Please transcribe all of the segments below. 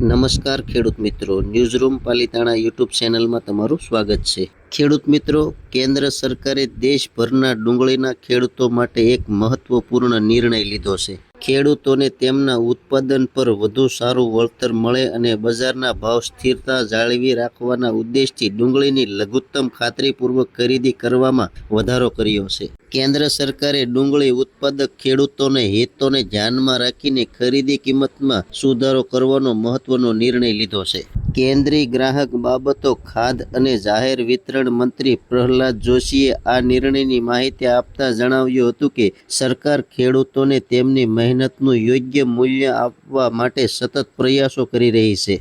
નમસ્કાર ખેડૂત મિત્રો, ન્યૂઝરૂમ પાલિતાણા યુટ્યુબ ચેનલમાં તમારું સ્વાગત છે। ખેડૂત મિત્રો, કેન્દ્ર સરકારે દેશભરના ડુંગળીના ખેડૂતો માટે એક મહત્વપૂર્ણ નિર્ણય લીધો છે। ખેડૂતોને તેમના ઉત્પાદન પર વધુ સારું વળતર મળે અને બજારના ભાવ સ્થિરતા જાળવી રાખવાના ઉદ્દેશથી ડુંગળીની લઘુત્તમ ખાતરીપૂર્વક ખરીદી કરવામાં વધારો કર્યો છે। કેન્દ્ર સરકારે ડુંગળી ઉત્પાદક ખેડૂતોના હિતોને ધ્યાનમાં રાખીને ખરીદી કિંમતમાં સુધારો કરવાનો મહત્વનો નિર્ણય લીધો છે। કેન્દ્રીય ગ્રાહક બાબતો, ખાદ્ય અને જાહેર વિતરણ મંત્રી પ્રહલાદ જોશીએ આ નિર્ણયની માહિતી આપતા જણાવ્યું હતું કે સરકાર ખેડૂતોને તેમની મહેનતનું યોગ્ય મૂલ્ય આપવા માટે સતત પ્રયાસો કરી રહી છે।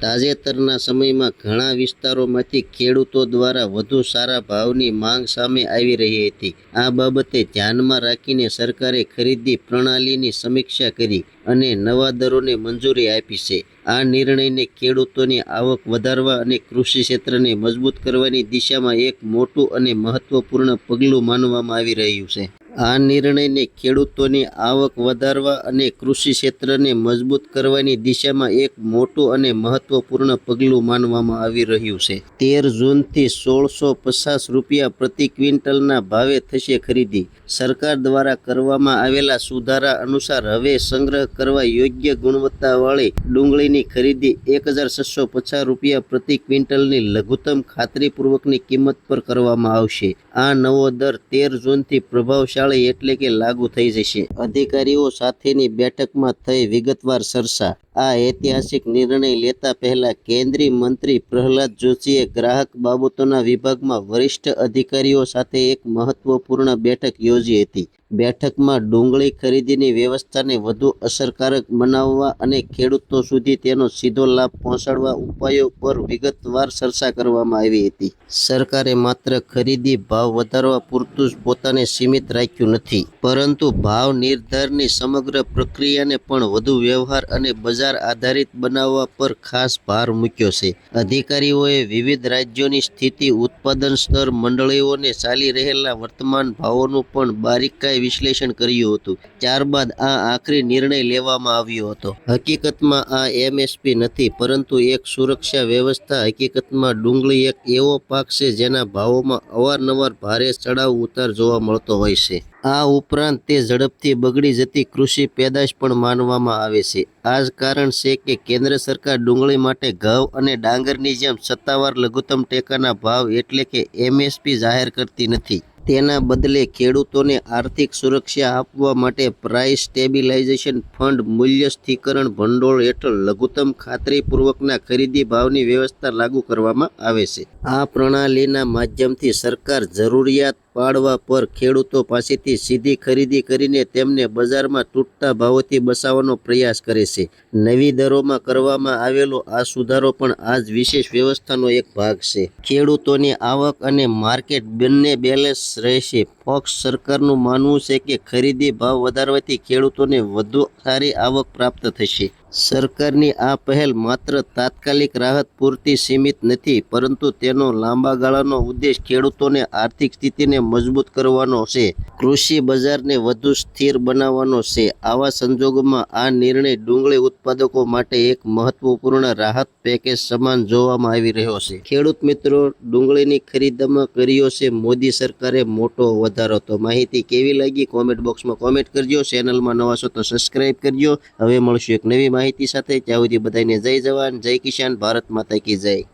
તાજેતરના સમયમાં ઘણા વિસ્તારોમાંથી ખેડૂતો દ્વારા વધુ સારા ભાવની માંગ સામે આવી રહી હતી। આ બાબતે ધ્યાનમાં રાખીને સરકારે ખરીદી પ્રણાલીની સમીક્ષા કરી અને નવા દરોને મંજૂરી આપી છે। આ નિર્ણયને ખેડૂતોની આવક વધારવા અને કૃષિ ક્ષેત્રને મજબૂત કરવાની દિશામાં એક મોટું અને મહત્વપૂર્ણ પગલું માનવામાં આવી રહ્યું છે। આ નિર્ણયને ખેડૂતોની આવક વધારવા અને કૃષિ ક્ષેત્રને મજબૂત કરવાની દિશામાં એક મોટું અને મહત્વપૂર્ણ પગલું માનવામાં આવી રહ્યું છે। 13 જૂનથી 1650 રૂપિયા પ્રતિ ક્વિન્ટલના ભાવે થશે ખરીદી। સરકાર દ્વારા કરવામાં આવેલા સુધારા અનુસાર હવે સંગ્રહ કરવા યોગ્ય ગુણવત્તાવાળી ડુંગળીની ખરીદી 1650 રૂપિયા પ્રતિ ક્વિન્ટલની લઘુત્તમ ખાતરીપૂર્વકની કિંમત પર કરવામાં આવશે। આ નવો દર 13 જૂનથી પ્રભાવશાળી એટલે કે લાગુ થઈ જશે। અધિકારીઓ સાથેની બેઠકમાં થઈ વિગતવાર ચર્ચા। આ ઐતિહાસિક નિર્ણય લેતા પહેલા કેન્દ્રીય મંત્રી પ્રહલાદ જોશીએ ગ્રાહક બાબતોના વિભાગમાં વરિષ્ઠ અધિકારીઓ સાથે એક મહત્વપૂર્ણ બેઠક યોજી હતી। બેઠકમાં ડુંગળી ખરીદીની વ્યવસ્થાને વધુ અસરકારક બનાવવા અને ખેડૂતો સુધી તેનો સીધો લાભ પહોંચાડવા ઉપાયો પર વિગતવાર ચર્ચા કરવામાં આવી હતી। સરકારે માત્ર ખરીદી ભાવ વધારવા પૂરતું જ પોતાને સીમિત રાખ્યું નથી, પરંતુ ભાવ નિર્ધારની સમગ્ર પ્રક્રિયાને પણ વધુ વ્યવહાર અને બજાર આધારિત બનાવવા પર ખાસ ભાર મૂક્યો છે। અધિકારીઓએ વિવિધ રાજ્યોની સ્થિતિ, ઉત્પાદન સ્તર, મંડળીઓને ચાલી રહેલા વર્તમાન ભાવોનું પણ બારીકાઈ વિશ્લેષણ કર્યું હતું। ત્યારબાદ આ આખરી નિર્ણય લેવામાં આવ્યો હતો। હકીકતમાં આ એમએસપી નથી, પરંતુ એક સુરક્ષા વ્યવસ્થા। હકીકતમાં ડુંગળી એક એવો પાક છે જેના ભાવોમાં અવારનવાર ભારે ચડાવ ઉતાર જોવા મળતો હોય છે। આ ઉપરાંત તે ઝડપથી બગડી જતી કૃષિ પેદાશ પણ માનવામાં આવે છે। આ જ કારણ છે કે કેન્દ્ર સરકાર ડુંગળી માટે ઘઉં અને ડાંગરની જેમ સત્તાવાર લઘુત્તમ ટેકાના ભાવ એટલે કે એમએસપી જાહેર કરતી નથી। તેના બદલે ખેડૂતોને આર્થિક સુરક્ષા આપવા માટે પ્રાઇસ સ્ટેબિલાઇઝેશન ફંડ, મૂલ્ય સ્થિરીકરણ ભંડોળ હેઠળ લઘુત્તમ ખાતરીપૂર્વકના ખરીદી ભાવની વ્યવસ્થા લાગુ કરવામાં આવે છે। આ પ્રણાલીના માધ્યમથી સરકાર જરૂરિયાત પાડવા પર ખેડૂતો પાસેથી સીધી ખરીદી કરીને તેમને બજારમાં તૂટતા ભાવોથી બચાવવાનો પ્રયાસ કરે છે। નવી દરોમાં કરવામાં આવેલો આ સુધારો પણ આ જ વિશેષ વ્યવસ્થાનો એક ભાગ છે। ખેડૂતોની આવક અને માર્કેટ બંને બેલેન્સ રહેશે। ફોક્સ સરકારનું માનવું છે કે ખરીદી ભાવ વધારવાથી ખેડૂતોને વધુ સારી આવક પ્રાપ્ત થશે। સરકારની આ પહેલ માત્ર તાત્કાલિક રાહત પૂરતી સીમિત નથી, પરંતુ તેનો લાંબા ગાળાનો ઉદ્દેશ ખેડૂતોને આર્થિક સ્થિતિને મજબૂત કરવાનો છે, કૃષિ બજારને વધુ સ્થિર બનાવવાનો છે। આવા સંજોગોમાં આ નિર્ણય ડુંગળી ઉત્પાદકો માટે એક મહત્વપૂર્ણ રાહત પેકેજ સમાન જોવામાં આવી રહ્યો છે। ખેડૂત મિત્રો, ડુંગળીની ખરીદીમાં કર્યો છે મોદી સરકારે મોટો વધારો। તો માહિતી કેવી લાગી કોમેન્ટ બોક્સમાં કોમેન્ટ કરજો। ચેનલમાં નવા છો તો સબસ્ક્રાઇબ કરજો। હવે મળશું એક નવી માહિતી સાથે। ત્યાં સુધી બધાને જય જવાન, જય કિસાન, ભારત માતા કી જય।